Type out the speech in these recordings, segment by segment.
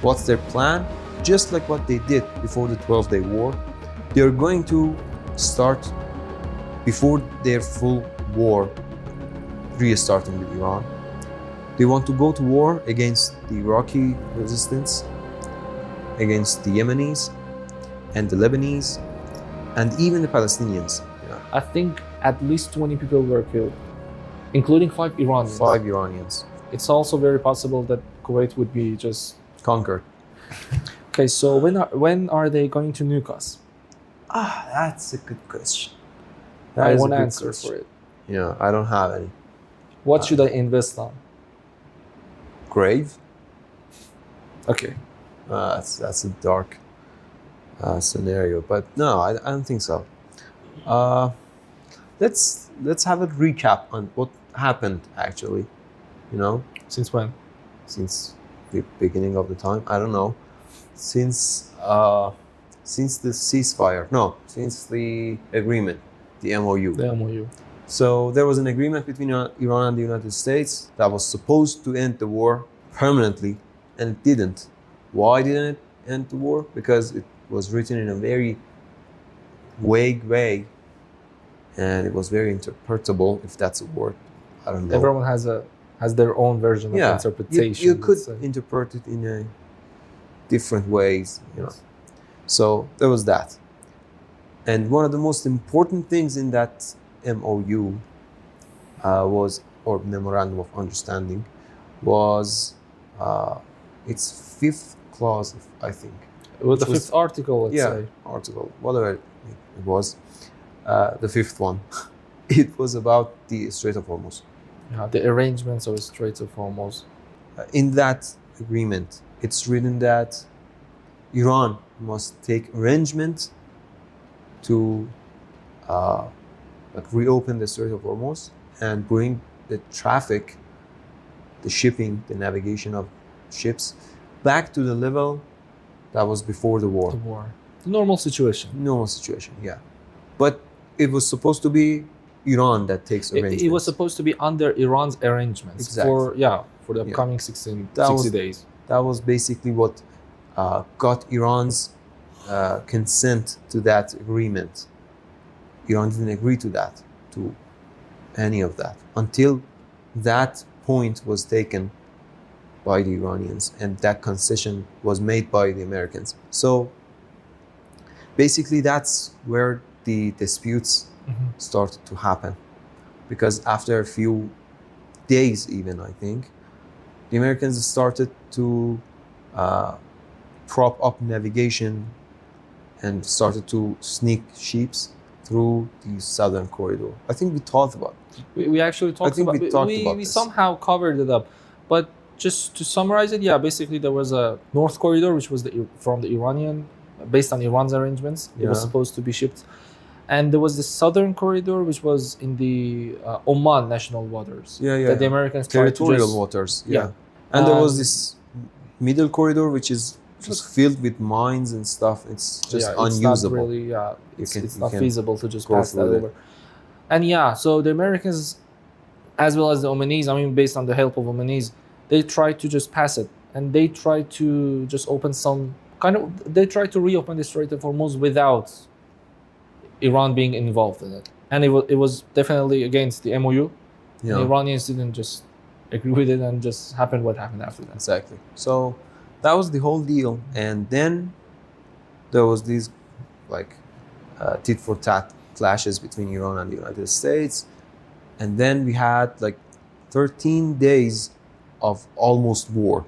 What's their plan? Just like what they did before the 12-day war, they're going to start before their full war restarting with Iran. They want to go to war against the Iraqi resistance, against the Yemenis and the Lebanese, and even the Palestinians. I think at least 20 people were killed, including 5 Iranians. 5 Iranians. It's also very possible that Kuwait would be just Conquered. Okay, so when are they going to nuke us? That's a good question. I want an answer for it. Yeah, I don't have any. What should I invest on? Grave? Okay. That's a dark scenario, but no, I don't think so. Let's have a recap on what happened actually. Since when? Since the beginning of the time. I don't know. Since the ceasefire. No, since the agreement, the MOU. The MOU. So there was an agreement between Iran and the United States that was supposed to end the war permanently, and it didn't. Why didn't it end the war? Because it was written in a very vague way, and it was very interpretable, if that's a word. I don't know. Everyone has their own version of interpretation. You could interpret it in a different ways, Yes. So there was that. And one of the most important things in that MOU or Memorandum of Understanding, was its 5th clause, I think. With the 5th article, let's say. Article, whatever it was, the 5th one. It was about the Strait of Hormuz. Yeah, the arrangements of the Strait of Hormuz. In that agreement, it's written that Iran must take arrangement to reopen the Strait of Hormuz and bring the traffic, the shipping, the navigation of ships back to the level that was before the war. The normal situation. Normal situation, yeah. But it was supposed to be Iran that takes arrangements. It was supposed to be under Iran's arrangements. Exactly. For the upcoming 60 days. That was basically what got Iran's consent to that agreement. Iran didn't agree to any of that, until that point was taken by the Iranians and that concession was made by the Americans. So basically that's where the disputes started to happen, because after a few days, even, I think, the Americans started to prop up navigation and started to sneak ships through the southern corridor. I think we talked about it. We actually talked about it. We somehow covered it up. But just to summarize it, basically there was a north corridor, which was from the Iranian, based on Iran's arrangements. It was supposed to be shipped. And there was the southern corridor, which was in the Oman national waters. That the Americans territorial waters. And there was this middle corridor, which is just filled with mines and stuff. It's just unusable. It's not feasible to just pass that over. And so the Americans, as well as the Omanis, based on the help of Omanis, they tried to just pass it. And they tried to just open they tried to reopen the Strait of Hormuz without Iran being involved in it. And it was definitely against the MOU. The Iranians didn't just agree with it, and just happened what happened after that. Exactly. So that was the whole deal. And then there was these tit for tat clashes between Iran and the United States. And then we had 13 days of almost war.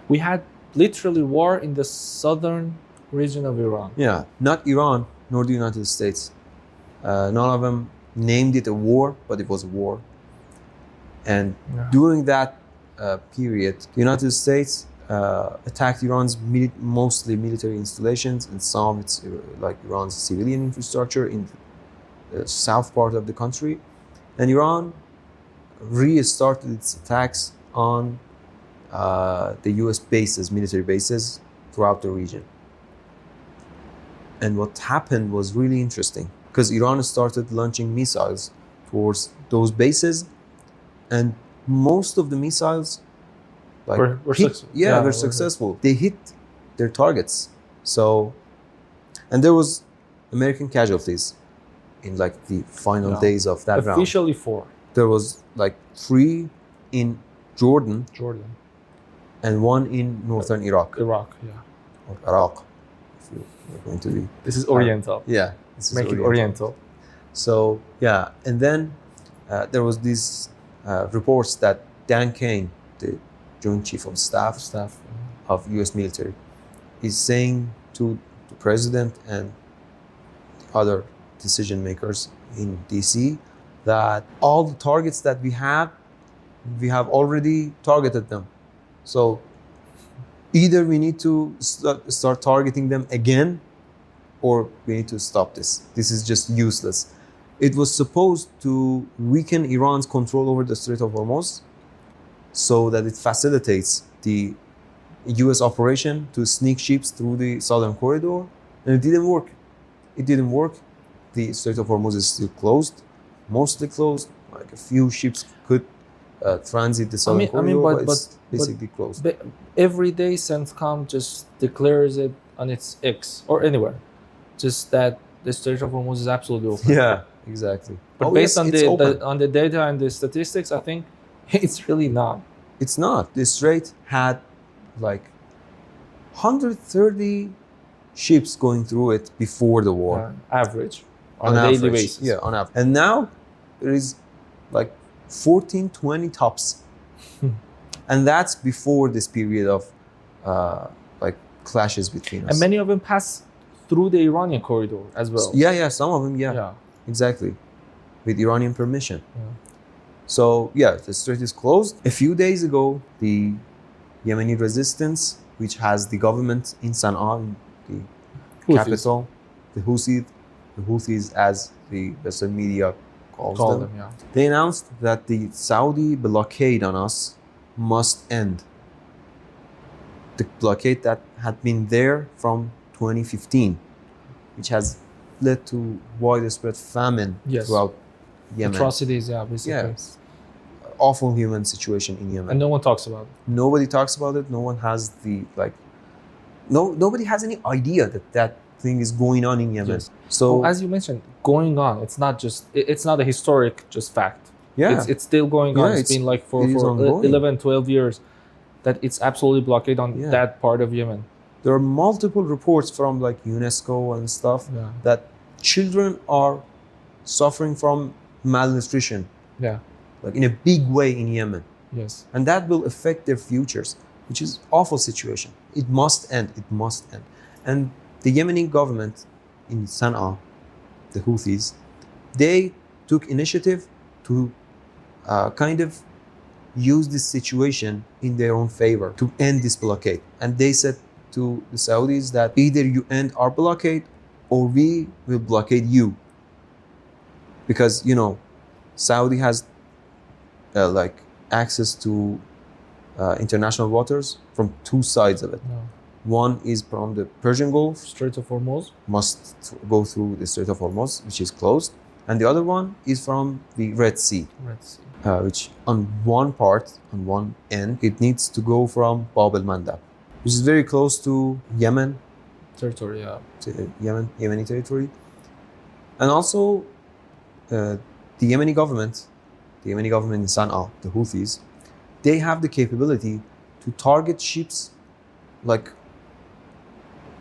We had literally war in the southern region of Iran. Yeah, not Iran nor the United States. None of them named it a war, but it was a war. And during that period, the United States attacked Iran's mostly military installations and some of its Iran's civilian infrastructure in the south part of the country. And Iran restarted its attacks on the US bases, military bases throughout the region. And what happened was really interesting, because Iran started launching missiles towards those bases, and most of the missiles like we're successful. They hit their targets. So, and there was American casualties in like the final days of that round. Officially 4. There was like 3 in Jordan, and 1 in northern Iraq. Yeah. Or Iraq, if you're going to be. This is Oriental. This is Make it Oriental. So and then there was these reports that Dan Kane, the Joint Chief of Staff of U.S. military, is saying to the president and the other decision makers in D.C. that all the targets that we have already targeted them. So either we need to start targeting them again, or we need to stop this. This is just useless. It was supposed to weaken Iran's control over the Strait of Hormuz so that it facilitates the US operation to sneak ships through the southern corridor, and it didn't work. The Strait of Hormuz is still closed, mostly closed. Like a few ships could transit the southern corridor, but it's basically closed. But every day CENTCOM just declares it on its X or anywhere, just that the Strait of Hormuz is absolutely open. Yeah, exactly. But based on the data and the statistics, I think it's really not. It's not. The Strait had like 130 ships going through it before the war. Average. On a daily basis. Yeah, on average. And now there is like 14, 20 tops. And that's before this period of like clashes between us. And many of them pass through the Iranian corridor as well. Yeah, some of them, exactly. With Iranian permission. So the strait is closed. A few days ago, the Yemeni resistance, which has the government in Sana'a, the capital, the Houthis as the Western media calls them. They announced that the Saudi blockade on us must end. The blockade that had been there from 2015, which has led to widespread famine throughout Yemen. Atrocities, basically. Awful human situation in Yemen. And no one talks about it. Nobody talks about it. No one has nobody has any idea that thing is going on in Yemen. So as you mentioned, going on, it's not a historic just fact. Yeah. It's still going on. It's been like for 11, 12 years that it's absolutely blockade on that part of Yemen. There are multiple reports from like UNESCO and stuff that children are suffering from malnutrition. Like in a big way in Yemen. Yes. And that will affect their futures, which is awful situation. It must end. And the Yemeni government in Sana'a, the Houthis, they took initiative to kind of use this situation in their own favor to end this blockade. And they said to the Saudis that either you end our blockade or we will blockade you. Because, Saudi has like access to international waters from 2 sides of it. One is from the Persian Gulf. Strait of Hormuz. Must go through the Strait of Hormuz, which is closed. And the other one is from the Red Sea. Which on one end, it needs to go from al-Mandab, which is very close to Yemen. Territory, to Yemeni territory. And also, the Yemeni government in Sana'a, the Houthis, they have the capability to target ships like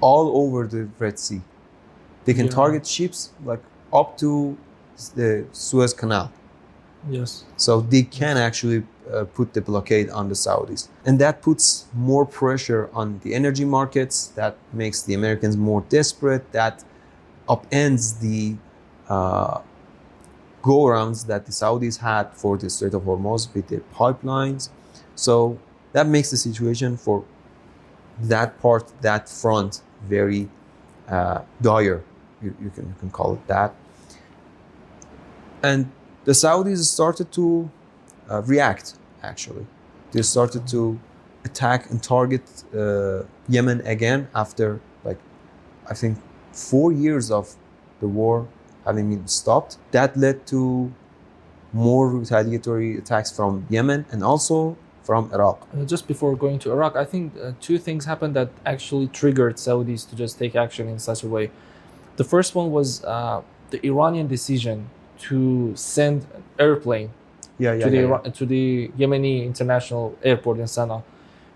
all over the Red Sea. They can target ships like up to the Suez Canal. Yes. So they can actually put the blockade on the Saudis. And that puts more pressure on the energy markets, that makes the Americans more desperate, that upends the go-arounds that the Saudis had for the Strait of Hormuz with their pipelines. So that makes the situation for that front, very dire. You can call it that. And the Saudis started to react, actually. They started to attack and target Yemen again after, I think, 4 years of the war having been stopped. That led to more retaliatory attacks from Yemen and also from Iraq. Just before going to Iraq, I think two things happened that actually triggered Saudis to just take action in such a way. The first one was the Iranian decision to send an airplane to the Yemeni international airport in Sana'a,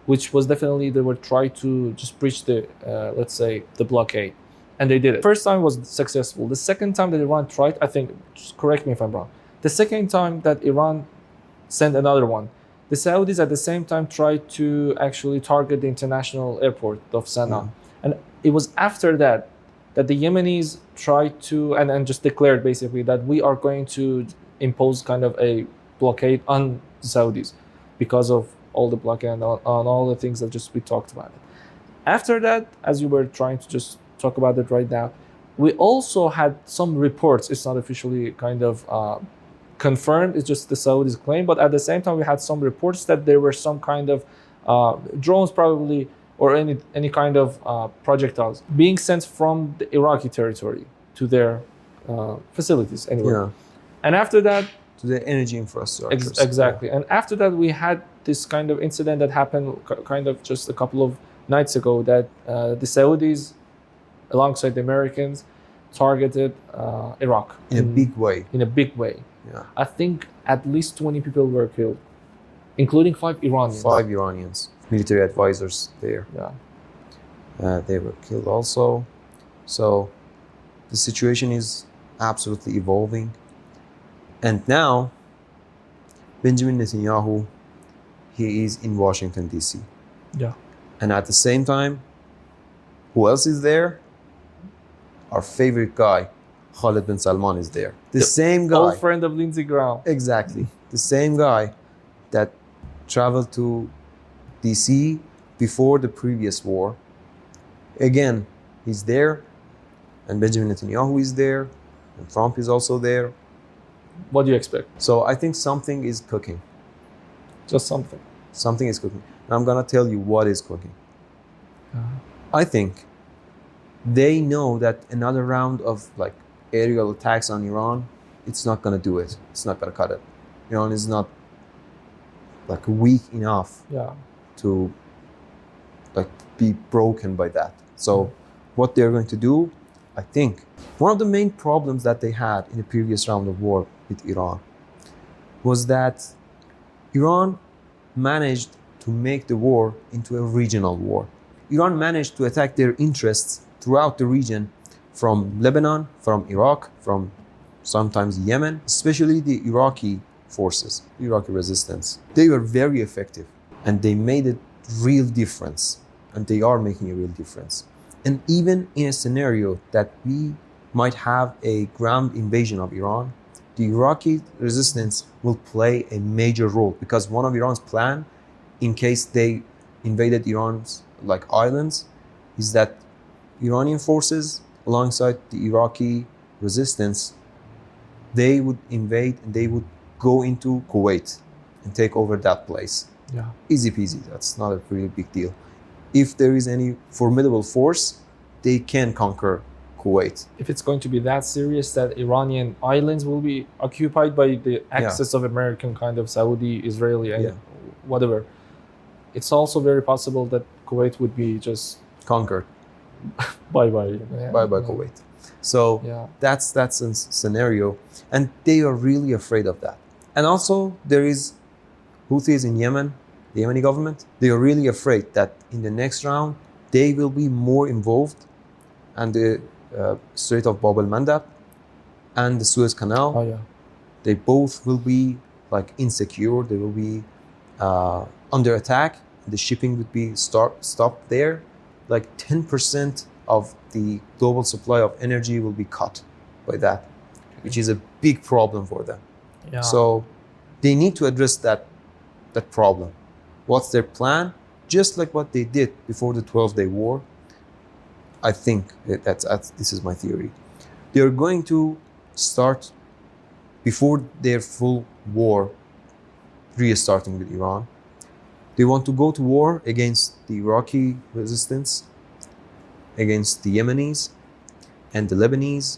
which was definitely they were trying to just breach the let's say the blockade, and they did it. First time was successful. The second time that Iran tried, I think, just correct me if I'm wrong. The second time that Iran sent another one, the Saudis at the same time tried to actually target the international airport of Sana'a, and it was after that that the Yemenis tried to and just declared basically that we are going to impose kind of a blockade on the Saudis because of all the blockade and on all the things that just we talked about. After that, as you were trying to just talk about it right now, we also had some reports. It's not officially kind of confirmed. It's just the Saudis claim. But at the same time, we had some reports that there were some kind of drones probably or any kind of projectiles being sent from the Iraqi territory to their facilities anyway. Yeah. And after that, to the energy infrastructure. Exactly. And after that, we had this kind of incident that happened kind of just a couple of nights ago that the Saudis, alongside the Americans, targeted Iraq. In a big way. In a big way. Yeah. I think at least 20 people were killed, including 5 Iranians. 5 Iranians, military advisors there. Yeah. They were killed also. So the situation is absolutely evolving. And now, Benjamin Netanyahu, he is in Washington, D.C. Yeah. And at the same time, who else is there? Our favorite guy, Khaled bin Salman, is there. The same guy. Old friend of Lindsey Graham. Exactly. The same guy that traveled to D.C. before the previous war. Again, he's there. And Benjamin Netanyahu is there. And Trump is also there. What do you expect? So I think something is cooking. Just something. Something is cooking. And I'm going to tell you what is cooking. I think they know that another round of like aerial attacks on Iran, it's not going to do it. It's not going to cut it. Iran is not like weak enough to like be broken by that. So what they're going to do, I think, one of the main problems that they had in the previous round of war with Iran was that Iran managed to make the war into a regional war. Iran managed to attack their interests throughout the region, from Lebanon, from Iraq, from sometimes Yemen, especially the Iraqi forces, Iraqi resistance. They were very effective and they made a real difference, and they are making a real difference. And even in a scenario that we might have a ground invasion of Iran, the Iraqi resistance will play a major role, because one of Iran's plan, in case they invaded Iran's like islands, is that Iranian forces alongside the Iraqi resistance, they would invade and they would go into Kuwait and take over that place. Yeah. Easy peasy. That's not a really big deal. If there is any formidable force, they can conquer Kuwait. If it's going to be that serious that Iranian islands will be occupied by the axis of American kind of Saudi, Israeli, and whatever, it's also very possible that Kuwait would be just conquered. Bye-bye. Bye-bye Kuwait. So that's a scenario, and they are really afraid of that. And also there is Houthis in Yemen, the Yemeni government. They are really afraid that in the next round they will be more involved, and the Strait of al-Mandab and the Suez Canal, they both will be like insecure. They will be under attack. The shipping would be stopped there. Like 10% of the global supply of energy will be cut by that, which is a big problem for them. Yeah. So they need to address that problem. What's their plan? Just like what they did before the 12-day war. I think this is my theory. They're going to start before their full war, restarting with Iran. They want to go to war against the Iraqi resistance, against the Yemenis and the Lebanese,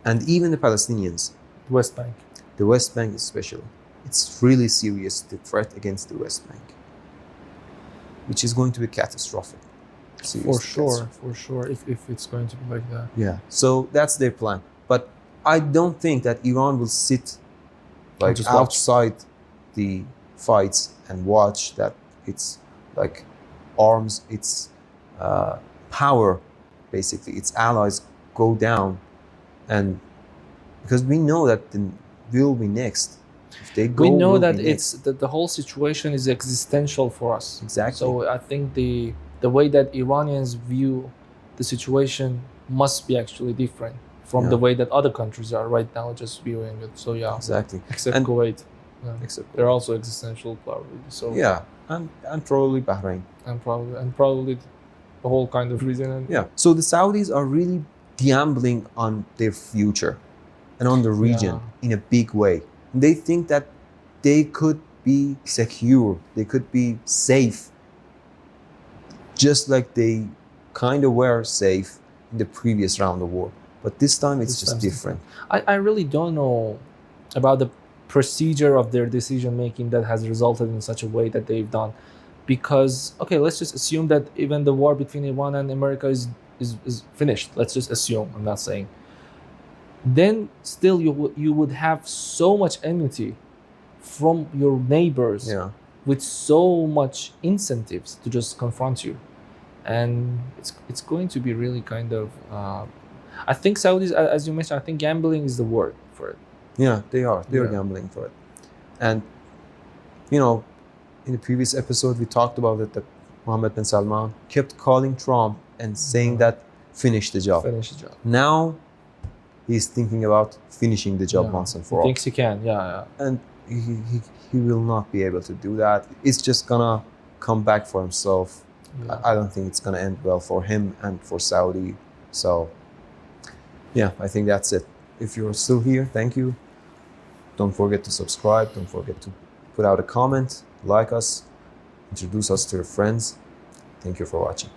and even the Palestinians. West Bank. The West Bank especially. it's really serious, the threat against the West Bank, which is going to be catastrophic. For sure, if it's going to be like that. Yeah, so that's their plan. But I don't think that Iran will sit like outside the fights and watch that its like arms, its power, basically its allies go down, and because we know that we'll be next. If they go, we know we'll that be it's that the whole situation is existential for us. Exactly. So I think the way that Iranians view the situation must be actually different from the way that other countries are right now just viewing it. So yeah, exactly. Except Kuwait. Yeah. Except they're also existential probably. So yeah, and probably Bahrain. And probably the whole kind of reason. And yeah. So the Saudis are really gambling on their future and on the region in a big way. They think that they could be secure, they could be safe, just like they kind of were safe in the previous round of war. But this time it's just different. I really don't know about the procedure of their decision making that has resulted in such a way that they've done. Because, okay, let's just assume that even the war between Iran and America is finished. Let's just assume, I'm not saying. Then still you would have so much enmity from your neighbors with so much incentives to just confront you. And it's going to be really kind of I think Saudis, as you mentioned, I think gambling is the word for it. Yeah, they are gambling for it. And you know, in the previous episode we talked about it, that Mohammed bin Salman kept calling Trump and saying that finish the job. Now he's thinking about finishing the job once and for all. He thinks he can, and he will not be able to do that. It's just gonna come back for himself. I don't think it's gonna end well for him and for Saudi. So yeah, I think that's it. If you're still here, thank you. Don't forget to subscribe. Don't forget to put out a comment, like us, introduce us to your friends. Thank you for watching.